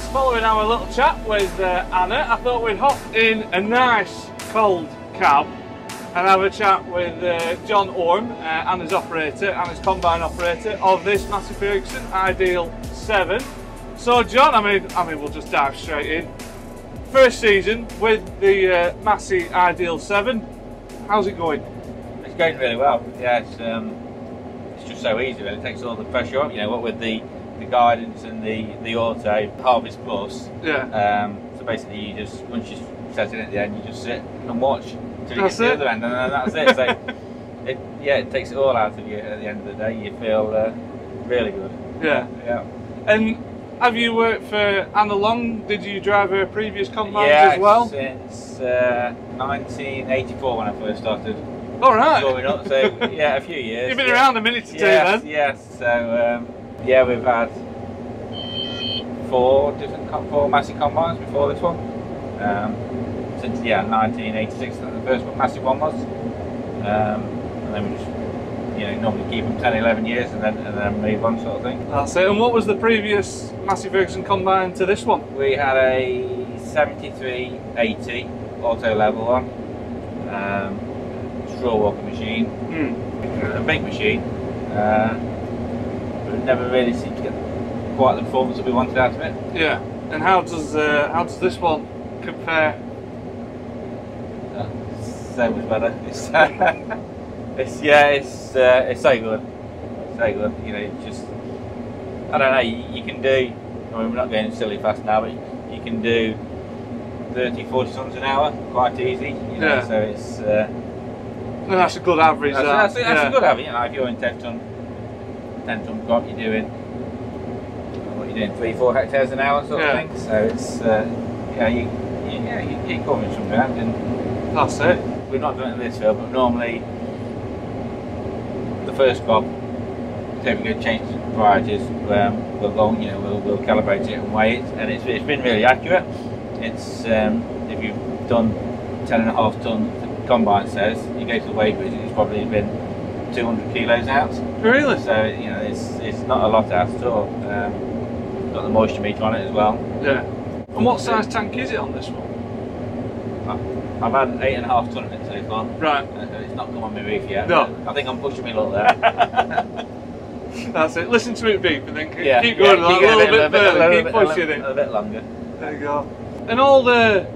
following our little chat with Anna, I thought we'd hop in a nice cold cab and have a chat with John Orme, Anna's operator, Anna's combine operator of this Massey Ferguson Ideal 7. So John, I mean we'll just dive straight in. First season with the Massey Ideal 7, how's it going? It's going really well. Yeah, it's just so easy. Really. It takes all the pressure off. You know, what with the guidance and the auto Harvest Plus. Yeah. So basically, you just once you set it at the end, you just sit and watch until you That's get to it. the other end, and then that's it. So it takes it all out of you at the end of the day. You feel really good. Yeah. Yeah. And have you worked for Anna long? Did you drive her previous combines as well? Since 1984 when I first started. All right. Growing up, so yeah, a few years. You've been around a minute or two then. Yes. So yeah, we've had four Massey combines before this one. Since 1986, that the first one, Massey one was. And then we just normally keep them 10, 11 years and then move on, sort of thing. That's it. And what was the previous Massey Ferguson combine to this one? We had a 7380 auto level one. Straw walking machine, a big machine, but it never really seemed to get quite the performance that we wanted out of it. Yeah. And how does this one compare? So much better. It's so good, so good. You know, it's just I don't know. You can do. I mean, we're not going silly fast now, but you can do 30, 40 tons an hour quite easy. You know, Yeah. so it's. And that's a good average. That's yeah. a good average. You know, if you're in 10 ton crop, you're doing 3-4 hectares an hour sort of thing. So it's you're covering some ground, and That's it. we've not done it in this field, but normally the first crop, say we go change varieties, we'll go, we'll calibrate it and weigh it, and it's been really accurate. It's if you've done 10.5 ton combine says, you go to the weigh bridge, it's probably been 200 kilos out. Really? So it's not a lot out at all. Got the moisture meter on it as well. Yeah. And what size tank is it on this one? I've had 8.5 ton in it so far. Right. It's not come on my roof yet. No. I think I'm pushing my luck there. That's it. Listen to it beep and then keep going Yeah, a little bit further. Keep pushing it. A bit longer. There you go. And all the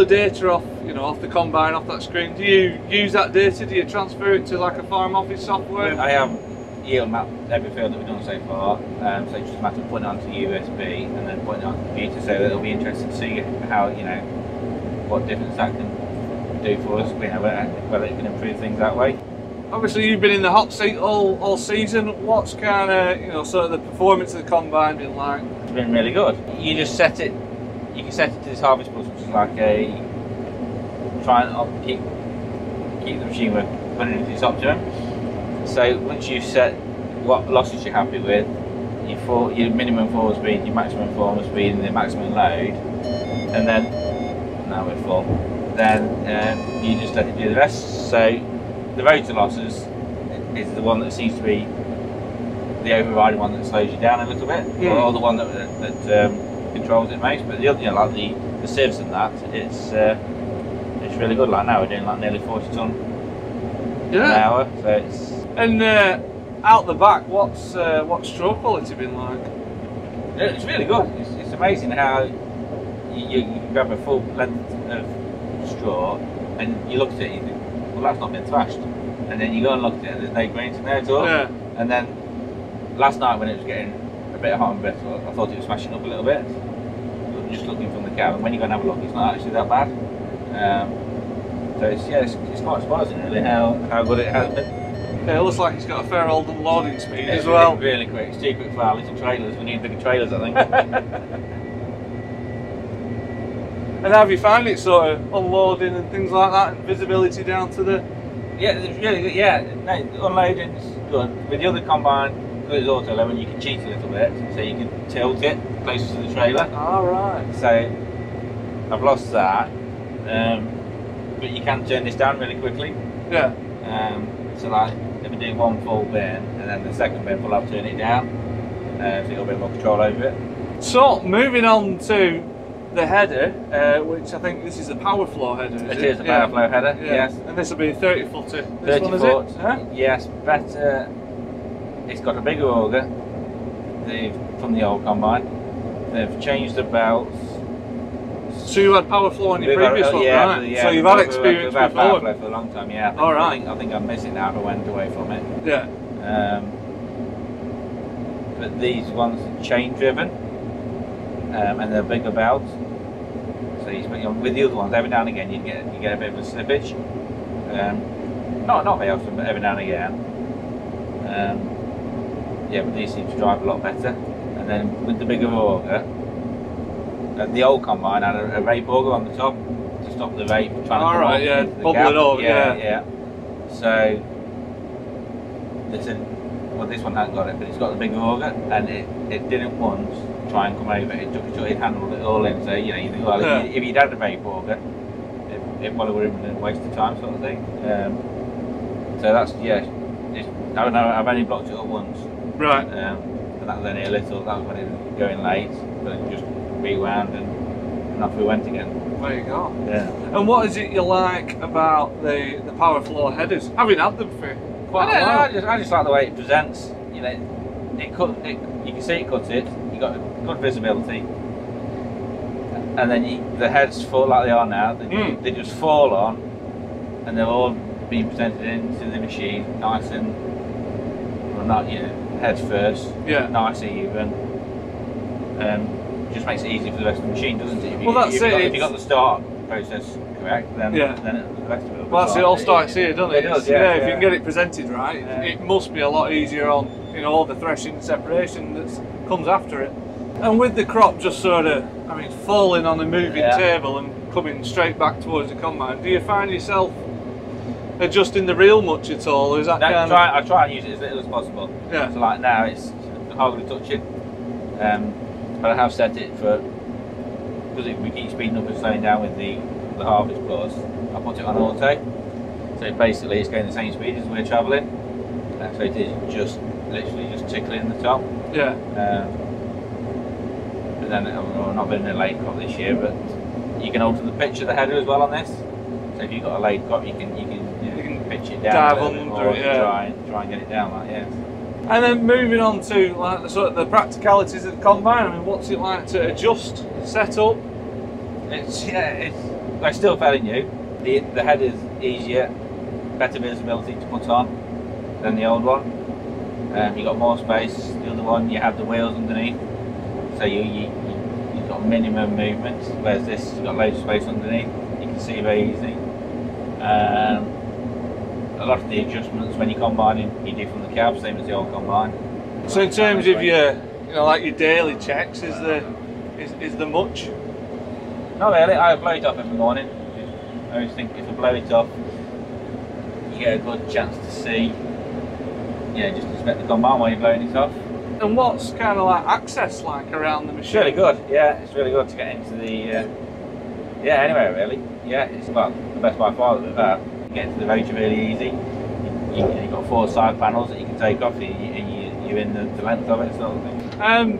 data off the combine, off that screen, do you use that data? Do you transfer it to like a farm office software? I have yield mapped every field that we've done so far, so it's just a matter of putting it onto USB and then putting it on the computer, so that it'll be interesting to see how, what difference that can do for us, whether it can improve things that way. Obviously you've been in the hot seat all season. What's kind of, sort of the performance of the combine been like? It's been really good. You just set it, you can set it to this Harvest Plus, which is like try and keep the machine running at its optimum. So once you've set what losses you're happy with, your minimum forward speed, your maximum forward speed and the maximum load, and then, now we're full, then you just let it do the rest. So the rotor losses is the one that seems to be the overriding one that slows you down a little bit, or the one that controls it most. But the other, like the sieves and that, it's really good. Like now we're doing like nearly 40 ton an hour, so it's. And out the back, what's straw quality been like? It's really good. It's amazing how you can grab a full length of straw and you look at it and you think, well, that's not been thrashed. And then you go and look at it and there's no grains in there at all. Yeah. And then last night when it was getting a bit hot and brittle, I thought it was smashing up a little bit. Just looking from the cab, and when you go and have a look, it's not actually that bad. So it's quite surprising really how good it has been. Yeah, it looks like it's got a fair old unloading speed as well. Really quick. It's too quick for our little trailers. We need bigger trailers, I think. And how have you found it sort of unloading and things like that, and visibility down to the... Yeah, it's really good. Yeah, no, unloading's good. With the other combine, because it's auto level, you can cheat a little bit, so you can tilt it closer to the trailer. Alright. So I've lost that, but you can turn this down really quickly. Yeah. So like, if we do one full bin, and then the second bin, we'll have to turn it down, so you'll have a bit more control over it. So moving on to the header, which I think this is a power flow header. It is a power flow header. Yeah. Yes. And this will be a 30 footer. 30 foot. Huh? Yes, better. It's got a bigger auger from the old combine. They've changed the belts. So you had power flow on your previous one, yeah, right? Yeah, so you've had experience we've had before. power flow for a long time. Yeah. All right. I think I'm missing now if I went away from it. Yeah. But these ones are chain driven, and they're bigger belts. So with the other ones, every now and again you get a bit of a slippage. Not very often, but every now and again. Yeah, but these seem to drive a lot better. And then with the bigger auger, the old combine had a rape auger on the top to stop the rape trying to come right, yeah, bubble it over. Yeah. So this one hasn't got it, but it's got the bigger auger, and it didn't once try and come over. It handled it all in. So you think, well, if you'd had a vape auger, it probably would have been a waste of time, sort of thing. So that's I've only blocked it up once. Right. And that was only a little. That was when it was going late, but it just rewound and off we went again. There you go. Yeah. And what is it you like about the power flow headers? Having had them for quite a while. I just like the way it presents. You know, you can see it cuts it. You got good visibility, and then the heads fall like they are now. They just fall on, and they're all being presented into the machine nice and not heads first. Yeah. Nice and even. Just makes it easy for the rest of the machine, doesn't it? If you got the start process correct, then the rest of it. Well, that's it. All starts here, doesn't it? It does, yeah. If you can get it presented right, it must be a lot easier on all the threshing and separation that comes after it. And with the crop just sort of, falling on a moving table and coming straight back towards the combine, do you find yourself adjusting the reel much at all? Or is that I try and use it as little as possible. Yeah. So like now it's hardly touching. But I have set it for, because we keep speeding up and slowing down with the harvest plus, I put it on auto. So basically it's going the same speed as we're travelling. So it is literally just tickling the top. Yeah. But then I've not been in a late crop this year, but you can alter the pitch of the header as well on this. So if you've got a late crop, you can pitch it down a little bit more and try and get it down like And then moving on to like the practicalities of the combine. What's it like to adjust, set up? It's still fairly new. The head is easier, better visibility to put on than the old one. You got more space. The other one you have the wheels underneath, so you've got minimum movement. Whereas this you've got loads of space underneath. You can see very easy. A lot of the adjustments when you're combining, you do from the cab, same as the old combine. So in terms of your, like your daily checks, is there much? Not really. I blow it off every morning. I always think if I blow it off, you get a good chance to see. Just inspect the combine while you're blowing it off. And what's kind of like access like around the machine? It's really good. Yeah, it's really good to get into the. Anywhere really. Yeah, it's the best by far that we've had. Get into the rotor really easy. You've got 4 side panels that you can take off, and you're in the length of it, sort of thing.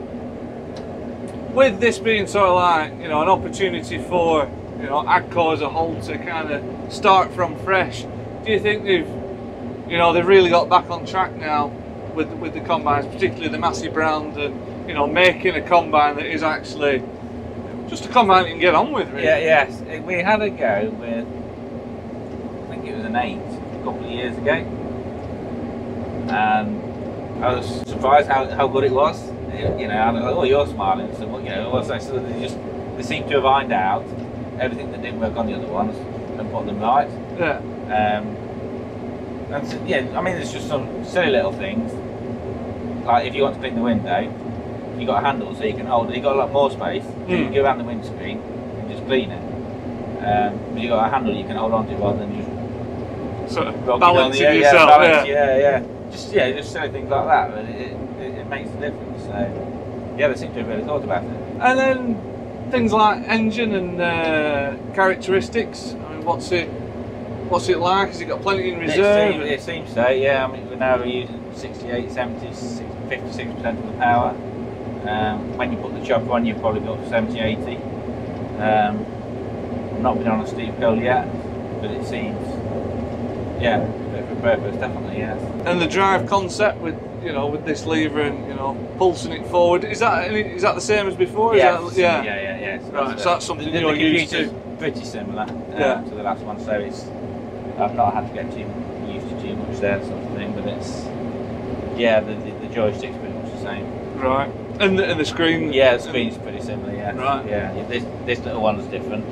With this being sort of like an opportunity for Agco as a whole to kind of start from fresh, do you think they've really got back on track now with the combines, particularly the Massey brand, and making a combine that is actually just a combine that you can get on with? Really? Yes. We had a go with. It was an 8 a couple of years ago, and I was surprised how good it was. And I was like, oh, you're smiling. So they seem to have ironed out everything that didn't work on the other ones and put them right. Yeah. And so, there's just some silly little things. Like if you want to clean the window, you got a handle so you can hold it. You got a lot more space, so you can go around the windscreen and just clean it. But you got a handle you can hold on to rather than just sort of balancing yourself. Just silly things like that, but it makes a difference. So they seem to have really thought about it. And then things like engine and characteristics. What's it like? Has it got plenty in reserve? It seems so. Yeah, we're now using 68, 70, 56% of the power. When you put the chopper on, you've probably got 70, 80. I've not been on a steep hill yet, but it seems, yeah, fit for purpose, definitely, yes. And the drive concept with, you know, with this lever and, you know, pulsing it forward, is that the same as before? Yeah, yeah. So right, so that's something you're used to. Pretty similar Yeah. to the last one, so it's, I've not had to get used to too much there, sort of thing, but it's, yeah, the joystick's pretty much the same. Right. And the screen? Yeah, the screen's pretty similar, yeah. Right. Yeah, this little one's different.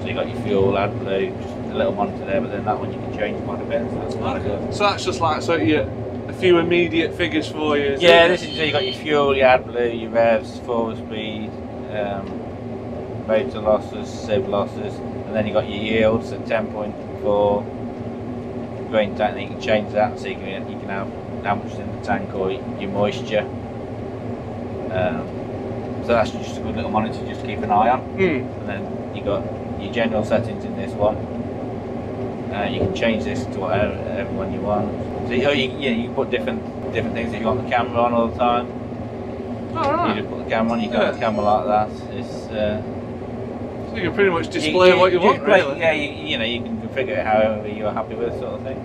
So you got your fuel, AdBlue, just a little monitor there, but then that one you can change quite a bit, so that's quite good. So that's just like, so a few immediate figures for you? Yeah, this is, so you got your fuel, your AdBlue, your revs, forward speed, motor losses, sieve losses, and then you got your yields at 10.4, grain tank, then you can change that, so you can have how much is in the tank or your moisture. So that's just a good little monitor just to keep an eye on. And then you got your general settings in this one. You can change this to whatever one you want. So you put different things if you want the camera on all the time. Alright. You just put the camera on, you can have the camera like that. It's, so you can pretty much display what you want, really. Yeah, you know, you can configure it however you're happy with, sort of thing.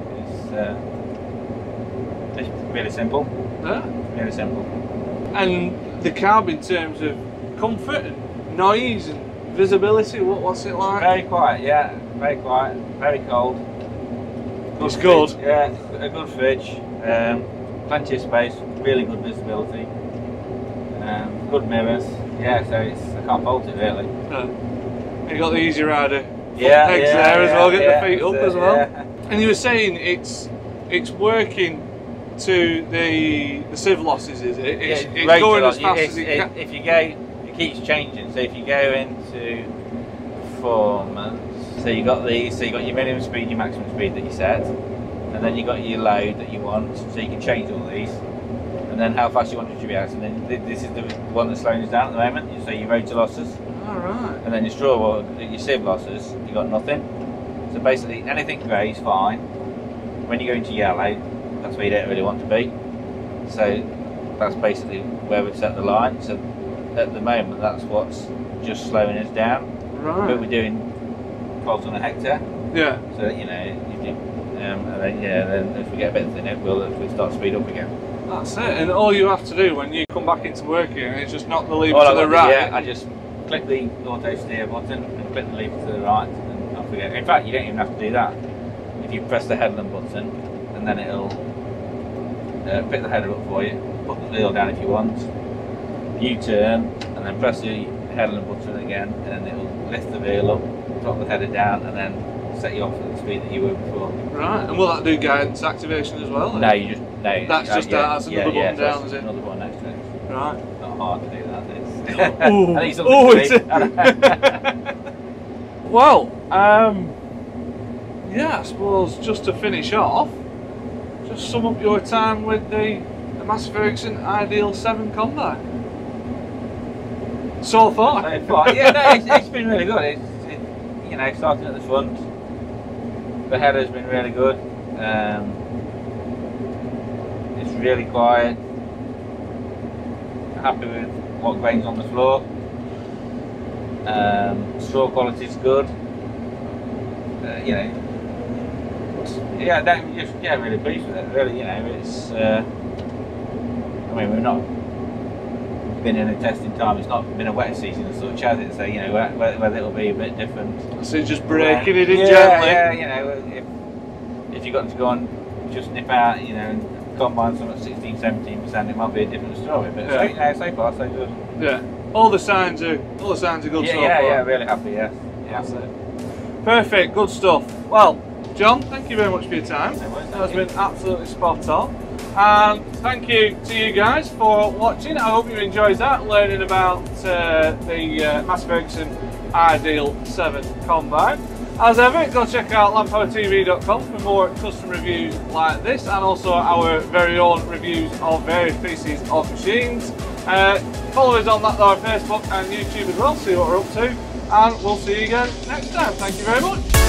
It's really simple. Yeah. Really simple. And the cab in terms of comfort and noise and visibility, what's it like? Very quiet, yeah. Very quiet. Very cold. That's good. Yeah, a good fridge. Plenty of space. Really good visibility. Good mirrors. Yeah, so I can't fault it really. Yeah. You got the Easy Rider legs there as well. Get the feet up as well. Yeah. And you were saying it's working to the sieve losses, is it? It's going as fast as it can. If you go, it keeps changing. So if you go into performance, so you got your minimum speed, your maximum speed that you set, and then you got your load that you want. So you can change all these, and then how fast you want it to react. And then this is the one that's slowing us down at the moment. So your rotor losses. All right. And then your your sieve losses, you got nothing. So basically anything grey is fine. When you go into yellow, that's where you don't really want to be. So that's basically where we've set the line. So at the moment, that's what's just slowing us down. Right. But we're doing 12 ton a hectare. Yeah. So you know, and then if we get a bit thinner, we'll start to speed up again. That's it. And all you have to do when you come back into work here is just knock the lever to the right. Yeah, I just click the auto steer button and click the lever to the right, and off we go. In fact, you don't even have to do that. If you press the headlamp button, and then it'll pick the header up for you, put the wheel down if you want, U-turn, and then press the headlamp button again, and it'll lift the wheel up, drop the header down, and then set you off at the speed that you were before. Right, and will that do guidance activation as well? No, you just, no. That's just that's another button down, is it? Another button next to it. Right. Not hard to do that, it's... Ooh, I need something to do. Well, yeah, I suppose just to finish off, just sum up your time with the Massey Ferguson Ideal 7 Combine. So far. Yeah, no, it's been really good. It's you know, starting at the front, the header's been really good. It's really quiet. Happy with what grain's on the floor. Straw quality's good. You know, yeah, really pleased with it. Really, you know, it's. I mean, we've not been in a testing time. It's not been a wet season as such, has it? So you know, whether it'll be a bit different. So just breaking it in gently. Yeah, you know, if you got to go and just nip out, you know, and combine some at 16-17%, it might be a different story. But so, you know, so far so good. Yeah. All the signs are good so far. Yeah, really happy. Yeah. That's it. Perfect, good stuff. Well, John, thank you very much for your time. That's been absolutely spot on. And thank you to you guys for watching. I hope you enjoyed that, learning about the Massey Ferguson Ideal 7 Combine. As ever, go check out landpowertv.com for more custom reviews like this, and also our very own reviews of various pieces of machines. Follow us on our Facebook and YouTube as well, see what we're up to, and we'll see you again next time. Thank you very much.